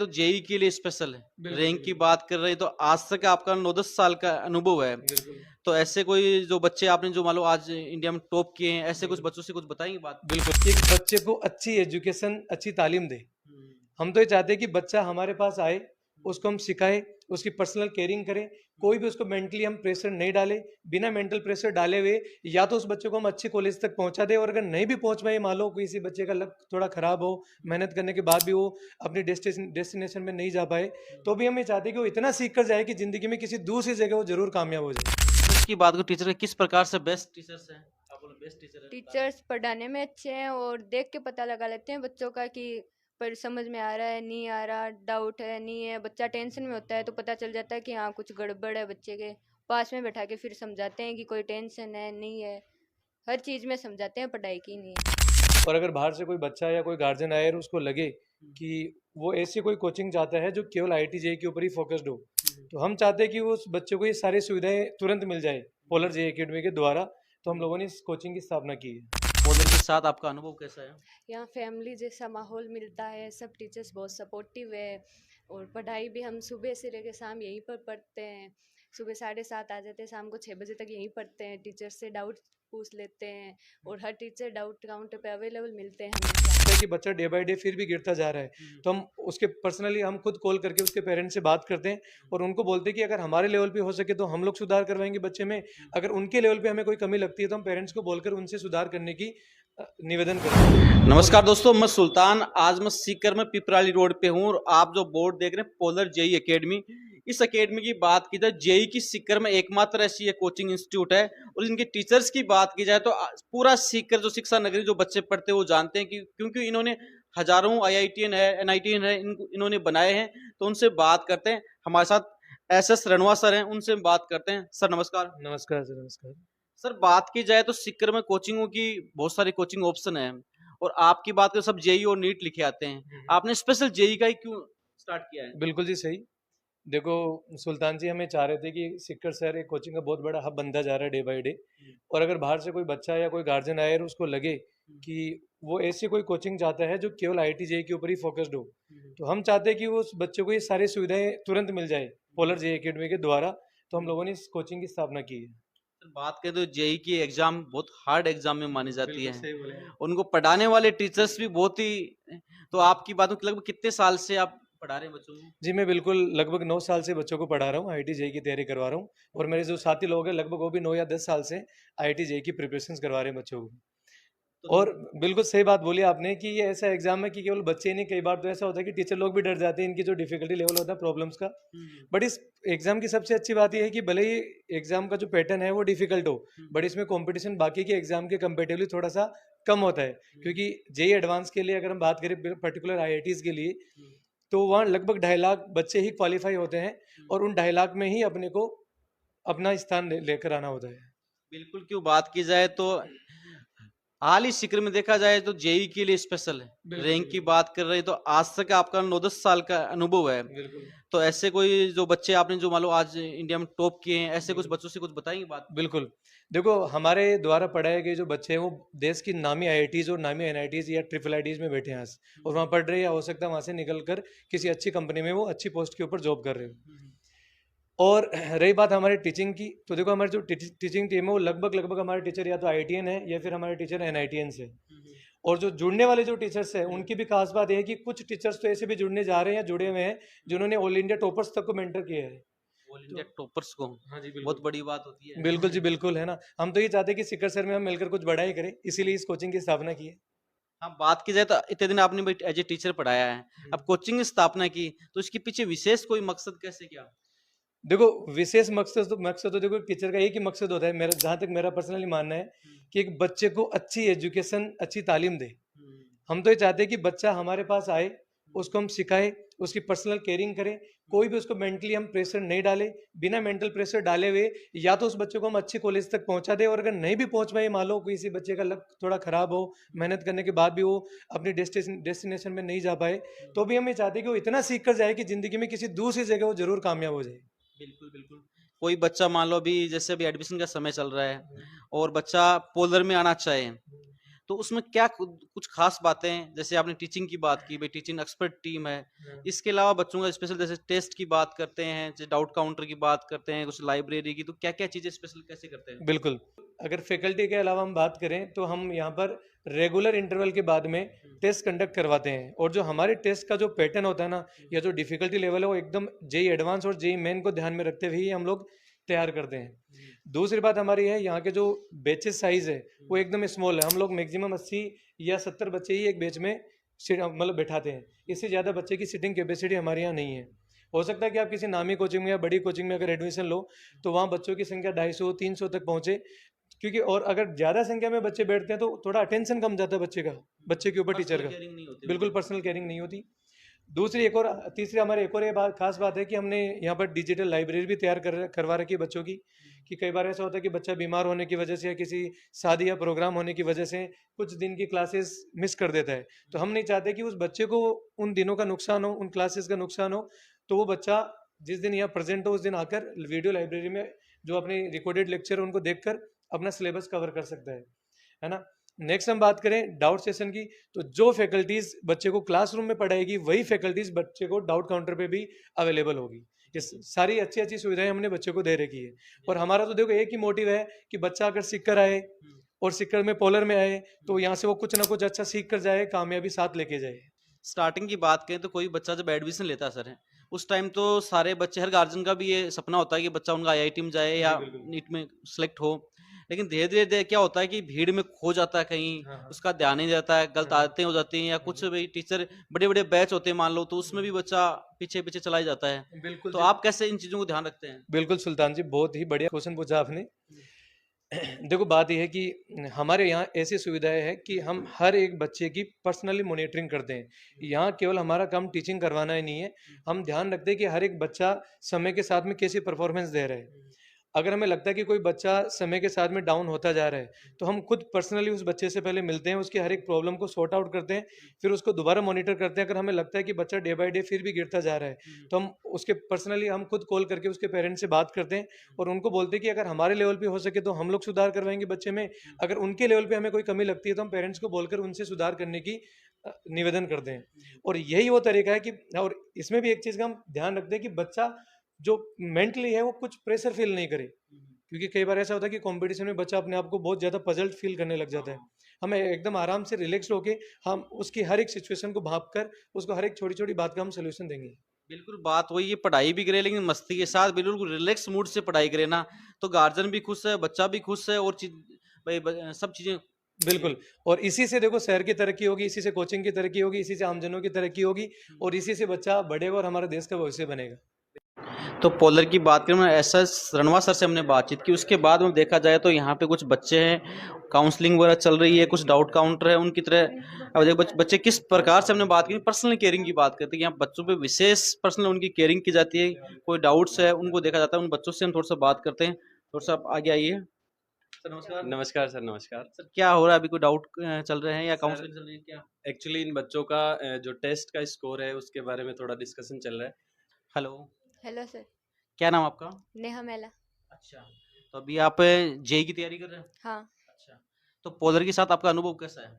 तो जेई के लिए स्पेशल है, बिल्कुल, रैंक की बिल्कुल। बात कर रहे हैं तो आज तक आपका 9-10 साल का अनुभव है। बिल्कुल, तो ऐसे कोई जो बच्चे आपने जो मान लो आज इंडिया में टॉप किए हैं, ऐसे कुछ बिल्कुल। बच्चों से कुछ बताएंगे बात? बिल्कुल, कि एक बच्चे को अच्छी एजुकेशन, अच्छी तालीम दें। हम्म, हम तो ये चाहते हैं कि बच्चा हमारे पास आए, उसको हम सिखाएँ, उसकी पर्सनल केयरिंग करें, कोई भी उसको मेंटली हम प्रेशर नहीं डालें, बिना मेंटल प्रेशर डाले हुए या तो उस बच्चे को हम अच्छे कॉलेज तक पहुँचा दें और अगर नहीं भी पहुँच पाए, मान लो किसी बच्चे का लक थोड़ा खराब हो, मेहनत करने के बाद भी वो अपनी डेस्टिनेशन में नहीं जा पाए, तो भी हम ये चाहते हैं कि वो इतना सीख कर जाए कि ज़िंदगी में किसी दूसरी जगह वो ज़रूर कामयाब हो जाए। टीचर्स की बात करो, टीचर किस प्रकार से बेस्ट टीचर्स हैं? आप बोलो बेस्ट टीचर है बता। टीचर्स पढ़ाने में अच्छे हैं और देख के पता लगा लेते हैं बच्चों का कि पर समझ में आ रहा है नहीं आ रहा, डाउट है नहीं है, बच्चा टेंशन में होता है तो पता चल जाता है कि हाँ कुछ गड़बड़ है बच्चे के। पास में बैठा के फिर समझाते हैं कि कोई टेंशन है नहीं है, हर चीज़ में समझाते हैं, पढ़ाई की नहीं है। और अगर बाहर से कोई बच्चा या कोई गार्जियन आए और उसको लगे कि वो ऐसी कोई कोचिंग चाहता है जो केवल आईआईटी जेईई के ऊपर ही फोकस्ड हो, तो हम चाहते हैं कि वो उस बच्चे को ये सारी सुविधाएं तुरंत मिल जाए पोलर जेईई एकेडमी के द्वारा। तो हम लोगों ने इस कोचिंग की स्थापना की है। मॉडल के साथ आपका अनुभव कैसा है? यहाँ फैमिली जैसा माहौल मिलता है, सब टीचर्स बहुत सपोर्टिव है और पढ़ाई भी हम सुबह से लेकर शाम यहीं पर पढ़ते हैं। सुबह 7:30 आ जाते हैं, शाम को 6 बजे तक यहीं पढ़ते हैं, टीचर से डाउट पूछ लेते हैं और हर टीचर डाउट काउंटर पे अवेलेबल मिलते हैं हमेशा। है कि बच्चा डे बाय डे फिर भी गिरता जा रहा है, तो हम उसके पर्सनली हम खुद कॉल करके उसके पेरेंट्स से बात करते हैं और उनको बोलते हैं कि अगर हमारे लेवल पे हो सके तो हम लोग सुधार करवाएंगे बच्चे में, अगर उनके लेवल पे हमें कोई कमी लगती है तो हम पेरेंट्स को बोलकर उनसे सुधार करने की निवेदन करते हैं। नमस्कार दोस्तों, मैं सुल्तान। आज मैं सीकर में पिपराली रोड पे हूँ और आप जो बोर्ड देख रहे हैं पोलर जेई एकेडमी, इस एकेडमी की बात की जाए जेई की सीकर में एकमात्र ऐसी ये कोचिंग इंस्टीट्यूट है। और इनके टीचर्स की बात की जाए तो पूरा सीकर जो शिक्षा नगरी जो बच्चे पढ़ते हैं वो जानते हैं कि क्योंकि इन्होंने हजारों आईआईटीएन है, एनआईटीएन है, इन्होंने बनाए हैं। तो उनसे बात करते हैं। हमारे साथ एसएस रणवा सर हैं, उनसे बात करते हैं। सर नमस्कार। नमस्कार सर, नमस्कार। सर बात की जाए तो सीकर में कोचिंगों की बहुत सारी कोचिंग ऑप्शन है और आपकी बात करें सब जेई और नीट लिखे आते हैं, आपने स्पेशल जेई का ही क्यों स्टार्ट किया है? बिल्कुल जी सही। देखो सुल्तान जी, हमें चाह रहे थे कि सीकर शहर एक कोचिंग का बहुत बड़ा हब बनता जा रहा है डे बाय डे, और अगर बाहर से कोई बच्चा या कोई गार्जियन आए और उसको लगे कि वो ऐसी कोई कोचिंग चाहता है जो केवल आईआईटी जेईई के ऊपर ही फोकस्ड हो, तो हम चाहते हैं कि वो उस बच्चे को ये सारी सुविधाएं तुरंत मिल जाए पोलर जेईई एकेडमी के द्वारा। तो हम लोगों ने इस कोचिंग की स्थापना की है। सर बात करें तो जेई की एग्जाम बहुत हार्ड एग्जाम में मानी जाती बिल्कुल है, सही बोले आप। उनको पढ़ाने वाले टीचर्स भी बहुत ही। तो आपकी बातों की लगभग कितने साल से आप पढ़ा रहे हैं बच्चों को? जी, मैं बिल्कुल लगभग 9 साल से बच्चों को पढ़ा रहा हूँ, आईआईटी जेईई की तैयारी करवा रहा हूँ, और मेरे जो साथी लोग हैं लगभग वो भी 9 या 10 साल से आईआईटी जेईई की प्रिपरेशंस करवा रहे हैं बच्चों को। तो और बिल्कुल सही बात बोली आपने कि ये ऐसा एग्जाम है कि केवल बच्चे ही नहीं, कई बार तो ऐसा होता है कि टीचर लोग भी डर जाते हैं इनकी जो डिफिकल्टी लेवल होता है प्रॉब्लम्स का। बट इस एग्जाम की सबसे अच्छी बात ये है कि भले ही एग्जाम का जो पैटर्न है वो डिफिकल्ट हो, बट इसमें कंपटीशन बाकी के एग्जाम के कंपेरेटिवली थोड़ा सा कम होता है, क्योंकि जेईई एडवांस के लिए अगर हम बात करें पर्टिकुलर आईआईटीज के लिए, तो वहाँ लगभग 2.5 लाख बच्चे ही क्वालिफाई होते हैं और उन 2.5 लाख में ही अपने को अपना स्थान लेकर आना होता है। बिल्कुल, क्यों बात की जाए तो हाल ही सीकर में देखा जाए तो जेई के लिए स्पेशल है, बिल्कुल, रैंक की बिल्कुल। बात कर रहे हैं तो आज तक आपका 9-10 साल का अनुभव है। बिल्कुल, तो ऐसे कोई जो बच्चे आपने जो मान लो आज इंडिया में टॉप किए हैं, ऐसे कुछ बच्चों से कुछ बताएंगे बात? बिल्कुल। देखो हमारे द्वारा पढ़ाए गए जो बच्चे हैं वो देश की नामी आईआईटीज़ और नामी एनआईटीज़ या ट्रिपल आईटीज़ में बैठे हैं आज, और वहाँ पढ़ रहे हैं, या हो सकता है वहाँ से निकल कर किसी अच्छी कंपनी में वो अच्छी पोस्ट के ऊपर जॉब कर रहे हो। और रही बात हमारे टीचिंग की, तो देखो हमारी जो टीचिंग टीम है वो लगभग हमारे टीचर या तो आईआईटीएन है या फिर हमारे टीचर एनआईटीएन से। और जो जुड़ने वाले जो टीचर्स हैं उनकी भी खास बात यह है कि कुछ टीचर्स तो ऐसे भी जुड़ने जा रहे हैं या जुड़े हुए हैं जिन्होंने ऑल इंडिया टॉपर्स तक को मेंटर किया है। ऑल इंडिया टॉपर्स को हाँ जी, बिल्कुल। बहुत बड़ी बात होती है। बिल्कुल जी, बिल्कुल, है ना। हम तो ये चाहते हैं कि सीकर शहर में हम मिलकर कुछ बड़ा ही करें, इसीलिए इस कोचिंग की स्थापना की है। हाँ, बात की जाए तो इतने दिन आपने एज ए टीचर पढ़ाया है, अब कोचिंग की स्थापना की तो इसके पीछे विशेष कोई मकसद कैसे क्या? देखो विशेष मकसद तो देखो टीचर का एक ही मकसद होता है, मेरा जहाँ तक मेरा पर्सनली मानना है, कि एक बच्चे को अच्छी एजुकेशन, अच्छी तालीम दे। हम तो ये चाहते हैं कि बच्चा हमारे पास आए, उसको हम सिखाएं, उसकी पर्सनल केयरिंग करें, कोई भी उसको मेंटली हम प्रेशर नहीं डालें, बिना मेंटल प्रेशर डाले हुए या तो उस बच्चे को हम अच्छे कॉलेज तक पहुंचा दें और अगर नहीं भी पहुंच पाए, मान लो किसी बच्चे का लक थोड़ा खराब हो, मेहनत करने के बाद भी वो अपनी डेस्टिनेशन में नहीं जा पाए, तो भी हम ये चाहते हैं कि वो इतना सीख कर जाए कि जिंदगी में किसी दूसरी जगह वो जरूर कामयाब हो जाए। बिल्कुल बिल्कुल। कोई बच्चा मान लो अभी जैसे अभी एडमिशन का समय चल रहा है और बच्चा पोलर में आना चाहे, तो उसमें क्या कुछ खास बातें हैं, जैसे आपने टीचिंग की बात की, भाई टीचिंग एक्सपर्ट टीम है, इसके अलावा बच्चों का स्पेशल जैसे टेस्ट की बात करते हैं, जैसे डाउट काउंटर की बात करते हैं, कुछ लाइब्रेरी की, तो क्या क्या चीजें स्पेशल कैसे करते हैं? बिल्कुल। अगर फैकल्टी के अलावा हम बात करें तो हम यहाँ पर रेगुलर इंटरवल के बाद में टेस्ट कंडक्ट करवाते हैं, और जो हमारे टेस्ट का जो पैटर्न होता है ना, या जो डिफिकल्टी लेवल है, वो एकदम जेई एडवांस और जेई मेन को ध्यान में रखते हुए ही हम लोग तैयार करते हैं। दूसरी बात हमारी है, यहाँ के जो बैचेस साइज है वो एकदम स्मॉल है। हम लोग मैक्सिमम 80 या 70 बच्चे ही एक बैच में मतलब बैठाते हैं। इससे ज़्यादा बच्चे की सीटिंग कैपेसिटी हमारे यहाँ नहीं है। हो सकता है कि आप किसी नामी कोचिंग में या बड़ी कोचिंग में अगर एडमिशन लो तो वहाँ बच्चों की संख्या 250-300 तक पहुँचे, क्योंकि और अगर ज़्यादा संख्या में बच्चे बैठते हैं तो थोड़ा अटेंशन कम जाता है बच्चे के ऊपर, टीचर का। केयरिंग नहीं होती बिल्कुल पर्सनल केयरिंग नहीं होती। दूसरी एक और तीसरी हमारी एक और ये बात खास बात है कि हमने यहाँ पर डिजिटल लाइब्रेरी भी तैयार करवा रखी है बच्चों की। कि कई बार ऐसा होता है कि बच्चा बीमार होने की वजह से या किसी शादी या प्रोग्राम होने की वजह से कुछ दिन की क्लासेस मिस कर देता है, तो हम नहीं चाहते कि उस बच्चे को उन दिनों का नुकसान हो, उन क्लासेस का नुकसान हो। तो वो बच्चा जिस दिन यहाँ प्रेजेंट हो उस दिन आकर वीडियो लाइब्रेरी में जो अपने रिकॉर्डेड लेक्चर है उनको देखकर अपना सिलेबस कवर कर सकता है ना। नेक्स्ट हम बात करें डाउट सेशन की, तो जो फैकल्टीज बच्चे को क्लासरूम में पढ़ाएगी वही फैकल्टीज बच्चे को डाउट काउंटर पे भी अवेलेबल होगी। ये सारी अच्छी अच्छी सुविधाएं हमने बच्चे को दे रखी है। और हमारा तो देखो एक ही मोटिव है कि बच्चा अगर सीख कर आए और सीकर में पोलर में आए तो यहाँ से वो कुछ ना कुछ अच्छा सीख कर जाए, कामयाबी साथ लेके जाए। स्टार्टिंग की बात करें तो कोई बच्चा जब एडमिशन लेता है सर है, उस टाइम तो सारे बच्चे, हर गार्जियन का भी ये सपना होता है कि बच्चा उनका आईआईटी में जाए या नीट में सेलेक्ट हो, लेकिन धीरे धीरे क्या होता है कि भीड़ में खो जाता है कहीं, उसका ध्यान नहीं रहता है, गलत आदतें हो जाती हैं, या कुछ भाई टीचर बड़े बड़े बैच होते हैं मान लो, तो उसमें भी बच्चा पीछे पीछे चला ही जाता है। बिल्कुल तो आप कैसे इन चीजों को ध्यान रखते हैं? बिल्कुल सुल्तान जी, बहुत ही बढ़िया क्वेश्चन पूछा आपने। देखो बात यह है कि हमारे यहाँ ऐसी सुविधाएं है कि हम हर एक बच्चे की पर्सनली मॉनिटरिंग करते हैं। यहाँ केवल हमारा काम टीचिंग करवाना ही नहीं है, हम ध्यान रखते हैं कि हर एक बच्चा समय के साथ में कैसी परफॉर्मेंस दे रहा है। अगर हमें लगता है कि कोई बच्चा समय के साथ में डाउन होता जा रहा है तो हम खुद पर्सनली उस बच्चे से पहले मिलते हैं, उसकी हर एक प्रॉब्लम को सॉर्ट आउट करते हैं, फिर उसको दोबारा मॉनिटर करते हैं। अगर हमें लगता है कि बच्चा डे बाय डे फिर भी गिरता जा रहा है तो हम उसके पर्सनली हम खुद कॉल करके उसके पेरेंट्स से बात करते हैं और उनको बोलते हैं कि अगर हमारे लेवल पे हो सके तो हम लोग सुधार करवाएंगे बच्चे में, अगर उनके लेवल पे हमें कोई कमी लगती है तो हम पेरेंट्स को बोलकर उनसे सुधार करने की निवेदन करते हैं। और यही वो तरीका है कि, और इसमें भी एक चीज़ का हम ध्यान रखते हैं कि बच्चा जो मेंटली है वो कुछ प्रेशर फील नहीं करे, क्योंकि कई बार ऐसा होता है कि कंपटीशन में बच्चा अपने आप को बहुत ज़्यादा पजल्ड फील करने लग जाता है। हमें एकदम आराम से रिलैक्स होके हम उसकी हर एक सिचुएशन को भाप कर उसको हर एक छोटी छोटी बात का हम सोल्यूशन देंगे। बिल्कुल बात वही है, पढ़ाई भी करे लेकिन मस्ती के साथ, बिल्कुल रिलैक्स मूड से पढ़ाई करे ना, तो गार्जियन भी खुश है, बच्चा भी खुश है, और भाई सब चीजें। बिल्कुल, और इसी से देखो शहर की तरक्की होगी, इसी से कोचिंग की तरक्की होगी, इसी से आमजनों की तरक्की होगी, और इसी से बच्चा बढ़ेगा और हमारे देश का भविष्य बनेगा। तो पोलर की बात करें, एसएस रणवा सर से हमने बातचीत की, उसके बाद में देखा जाए तो यहाँ पे कुछ बच्चे हैं, काउंसलिंग वगैरह चल रही है, कुछ डाउट काउंटर है उनकी तरह। अब देखो बच्चे किस प्रकार से हमने बात की, पर्सनल केयरिंग की बात करते हैं, यहाँ बच्चों पे विशेष पर्सनल उनकी केयरिंग की जाती है, कोई डाउट्स है उनको देखा जाता है, उन बच्चों से हम थोड़ा सा बात करते हैं। थोड़ा सा आप आगे आइए सर। नमस्कार। नमस्कार सर, नमस्कार सर क्या हो रहा है अभी, कोई डाउट चल रहे हैं या सर, काउंसलिंग चल रही है क्या? एक्चुअली इन बच्चों का जो टेस्ट का स्कोर है उसके बारे में थोड़ा डिस्कशन चल रहा है। Hello, hello sir. क्या नाम आपका? नेहा मेला। अच्छा, तो अभी आप जेई की तैयारी कर रहे हैं? हाँ। अच्छा, तो पोलर के साथ आपका अनुभव कैसा है?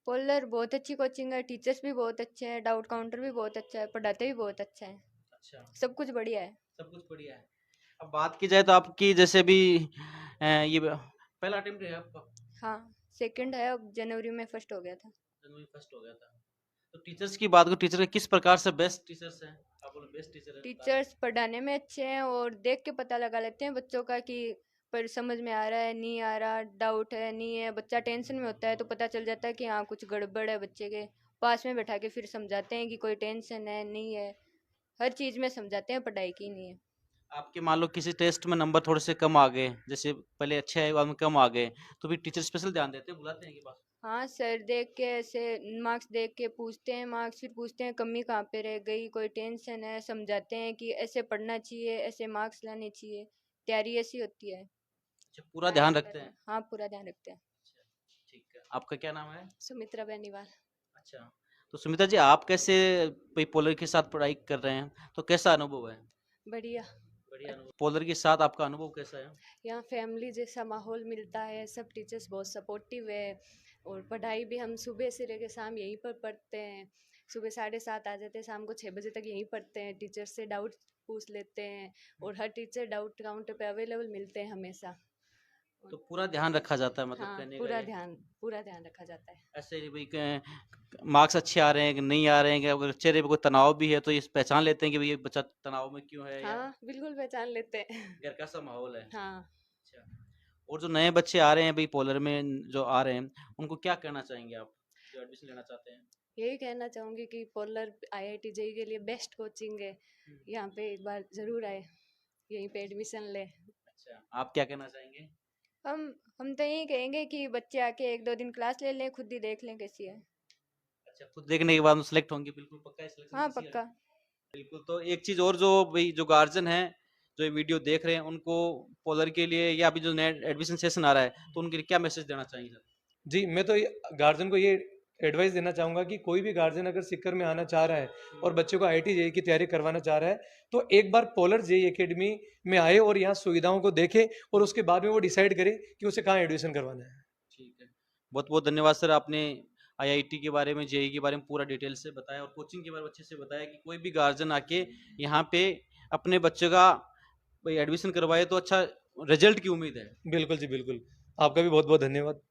पोलर बहुत अच्छी कोचिंग है, टीचर्स भी बहुत अच्छे हैं, डाउट काउंटर भी बहुत अच्छा है, पढ़ाते भी बहुत अच्छा है, अच्छा, सब कुछ बढ़िया है। सब कुछ बढ़िया है। अब बात की जाए तो आपकी जैसे भी ये पहला अटेम्प्ट है आपका? हाँ, सेकंड है, अब जनवरी में फर्स्ट हो गया था। जनवरी फर्स्ट हो गया था। तो टीचर्स की बात करो, टीचर किस प्रकार से बेस्ट टीचर्स हैं? आप बोलो बेस्ट टीचर है। टीचर्स पढ़ाने में अच्छे हैं और देख के पता लगा लेते हैं बच्चों का कि पर समझ में आ रहा है नहीं आ रहा, डाउट है नहीं है, बच्चा टेंशन में होता है तो पता चल जाता है कि हाँ कुछ गड़बड़ है बच्चे के। पास में बैठा के फिर समझाते हैं कि कोई टेंशन है नहीं है, हर चीज़ में समझाते हैं, पढ़ाई की नहीं है। आपके मान लो किसी टेस्ट में नंबर थोड़े से कम आ गए, जैसे पहले अच्छे आए बाद में कम आ गए, तो फिर टीचर स्पेशल ध्यान देते हैं, बुलाते हैं कि पास? हाँ सर, देख के ऐसे मार्क्स देख के पूछते हैं मार्क्स, फिर पूछते हैं कमी कहाँ पे रह गई, कोई टेंशन है, समझाते हैं कि ऐसे पढ़ना चाहिए, ऐसे मार्क्स लाने चाहिए, तैयारी ऐसी होती है। अच्छा, पूरा ध्यान रखते हैं। हाँ पूरा ध्यान रखते हैं। ठीक है, आपका क्या नाम है? सुमित्रा बेनीवाल। अच्छा, तो सुमिता जी आप कैसे भाई पोलर के साथ पढ़ाई कर रहे हैं, तो कैसा अनुभव है? बढ़िया। बढ़िया अनुभव। पोलर के साथ आपका अनुभव कैसा है? यहाँ फैमिली जैसा माहौल मिलता है, सब टीचर्स बहुत सपोर्टिव है और पढ़ाई भी हम सुबह से लेकर शाम यहीं पर पढ़ते हैं। सुबह 7:30 आ जाते हैं, शाम को 6 बजे तक यहीं पढ़ते हैं। टीचर से डाउट पूछ लेते हैं और हर टीचर डाउट काउंटर पे अवेलेबल मिलते हैं हमेशा। तो पूरा ध्यान रखा जाता है, मतलब हाँ, कहने का पूरा ये ध्यान रखा जाता है। ऐसे ही भाई मार्क्स अच्छे आ रहे हैं कि नहीं आ रहे हैं, कि अगर चेहरे पे कोई तनाव भी है तो ये पहचान लेते हैं कि भाई ये बच्चा तनाव में क्यों है, या हाँ, बिल्कुल पहचान लेते हैं। घर का सा माहौल है। हाँ। अच्छा। और जो नए बच्चे आ रहे हैं भाई पोलर में जो आ रहे हैं, उनको क्या कहना चाहेंगे आप जो एडमिशन लेना चाहते हैं? यही कहना चाहूँगी कि पोलर IIT जेईई के लिए बेस्ट कोचिंग है। यहाँ पे एक बार ज़रूर आए, यहीं पे एडमिशन ले। अच्छा, आप क्या कहना चाहेंगे? हम तो यही कहेंगे कि बच्चे आके 1-2 दिन क्लास ले लें, खुद ही देख लें कैसी है। अच्छा, खुद देखने के बाद सिलेक्ट होंगे, बिल्कुल पक्का है सिलेक्शन हाँ, किसी का? पक्का। बिल्कुल। तो एक चीज और, जो भाई जो गार्जियन है जो ये वीडियो देख रहे हैं, उनको पोलर के लिए या अभी जो नया एडमिशन सेशन आ रहा है तो उनके लिए क्या मैसेज देना चाहिए सर? जी, मैं तो गार्जियन को ये एडवाइस देना चाहूँगा कि कोई भी गार्जियन अगर सिक्कर में आना चाह रहा है और बच्चे को IIT जेईई की तैयारी करवाना चाह रहा है, तो एक बार पोलर जेईई एकेडमी में आए और यहाँ सुविधाओं को देखे और उसके बाद में वो डिसाइड करे कि उसे कहाँ एडमिशन करवाना है। ठीक है, बहुत बहुत धन्यवाद सर, आपने IIT के बारे में, जेईई के बारे में पूरा डिटेल से बताया और कोचिंग के बारे में अच्छे से बताया कि कोई भी गार्जियन आके यहाँ पे अपने बच्चे का भाई एडमिशन करवाए तो अच्छा रिजल्ट की उम्मीद है। बिल्कुल जी, बिल्कुल। आपका भी बहुत बहुत धन्यवाद।